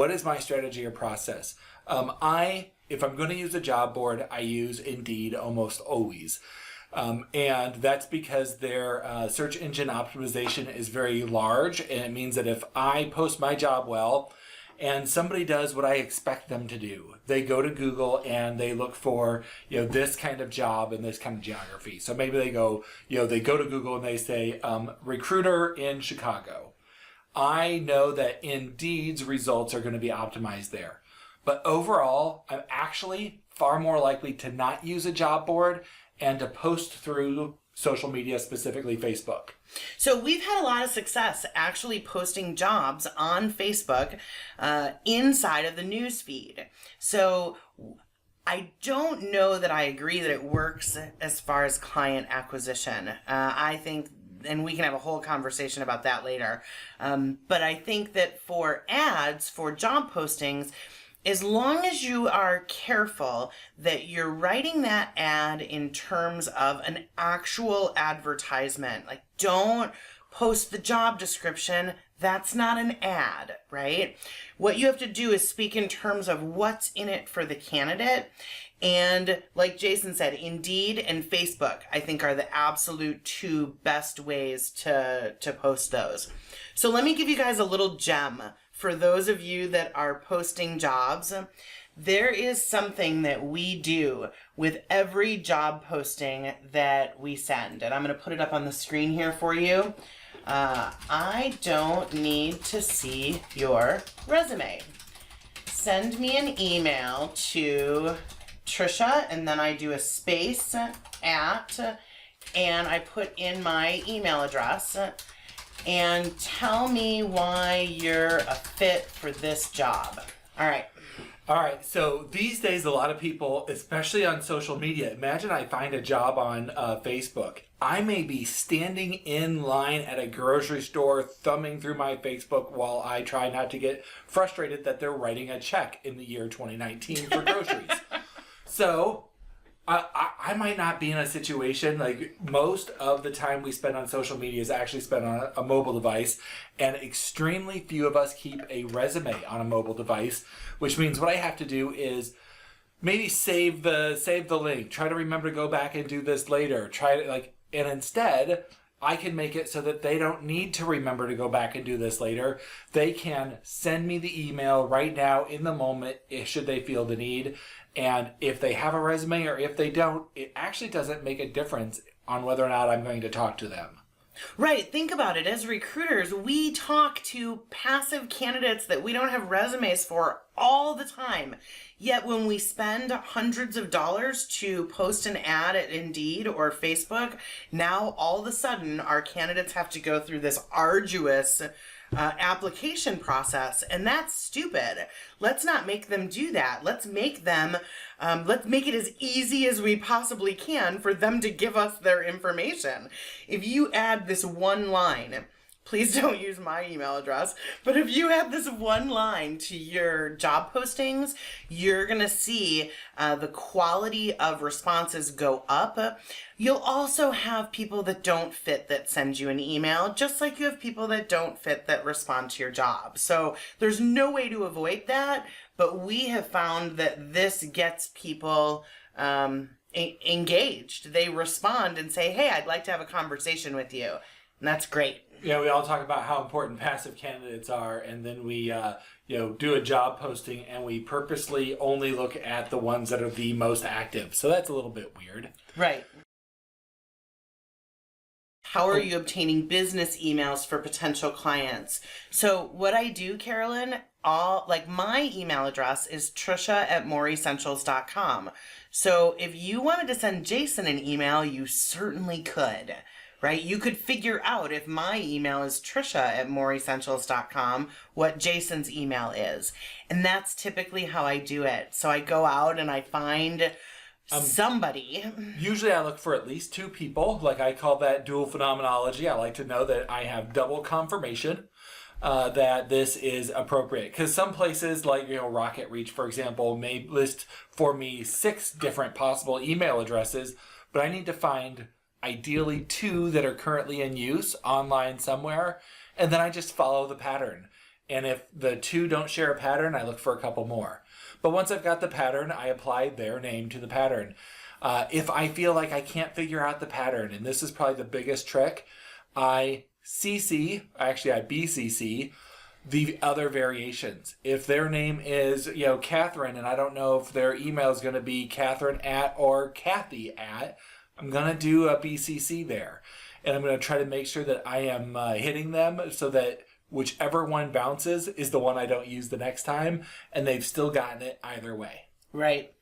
what is my strategy or process? If I'm going to use a job board, I use Indeed almost always. And that's because their search engine optimization is very large, and it means that if I post my job well and somebody does what I expect them to do, they go to Google and they look for, this kind of job and this kind of geography. So maybe they go to Google and they say, recruiter in Chicago. I know that Indeed's results are going to be optimized there. But overall, I'm actually far more likely to not use a job board and to post through social media, specifically Facebook. So we've had a lot of success actually posting jobs on Facebook inside of the news feed. So I don't know that I agree that it works as far as client acquisition. I think, and we can have a whole conversation about that later. But I think that for ads, for job postings, as long as you are careful that you're writing that ad in terms of an actual advertisement, like don't post the job description, that's not an ad, right? What you have to do is speak in terms of what's in it for the candidate. And like Jason said, Indeed and Facebook, I think, are the absolute two best ways to post those. So let me give you guys a little gem. For those of you that are posting jobs, there is something that we do with every job posting that we send. And I'm going to put it up on the screen here for you. I don't need to see your resume. Send me an email to Tricia, and then I do a space at, and I put in my email address. And tell me why you're a fit for this job. All right, so these days a lot of people, especially on social media, imagine I find a job on Facebook. I may be standing in line at a grocery store thumbing through my Facebook while I try not to get frustrated that they're writing a check in the year 2019 for groceries. So I might not be in a situation, like most of the time we spend on social media is actually spent on a mobile device, and extremely few of us keep a resume on a mobile device, which means what I have to do is maybe save the link, try to remember to go back and do this later, and instead I can make it so that they don't need to remember to go back and do this later. They can send me the email right now in the moment should they feel the need. And if they have a resume or if they don't, it actually doesn't make a difference on whether or not I'm going to talk to them. Right. Think about it. As recruiters, we talk to passive candidates that we don't have resumes for all the time. Yet when we spend hundreds of dollars to post an ad at Indeed or Facebook, now all of a sudden our candidates have to go through this arduous application process, and that's stupid. Let's not make them do that. Let's make it as easy as we possibly can for them to give us their information. If you add this one line, please don't use my email address, but if you add this one line to your job postings, you're going to see the quality of responses go up. You'll also have people that don't fit that send you an email, just like you have people that don't fit that respond to your job. So there's no way to avoid that, but we have found that this gets people engaged. They respond and say, hey, I'd like to have a conversation with you. And that's great. Yeah, we all talk about how important passive candidates are, and then we do a job posting and we purposely only look at the ones that are the most active. So that's a little bit weird. Right. How are you obtaining business emails for potential clients? So what I do, Carolyn, my email address is Tricia@MauryEssentials.com. So if you wanted to send Jason an email, you certainly could. Right? You could figure out if my email is Tricia@MauryEssentials.com, what Jason's email is. And that's typically how I do it. So I go out and I find somebody. Usually I look for at least two people. Like I call that dual phenomenology. I like to know that I have double confirmation that this is appropriate. Because some places like Rocket Reach, for example, may list for me 6 different possible email addresses, but I need to find ideally 2 that are currently in use online somewhere, and then I just follow the pattern. And if the two don't share a pattern, I look for a couple more. But once I've got the pattern, I apply their name to the pattern. If I feel like I can't figure out the pattern, and this is probably the biggest trick, I BCC the other variations. If their name is, Catherine, and I don't know if their email is going to be Catherine at or Kathy at, I'm going to do a BCC there. And I'm going to try to make sure that I am hitting them so that whichever one bounces is the one I don't use the next time, and they've still gotten it either way. Right.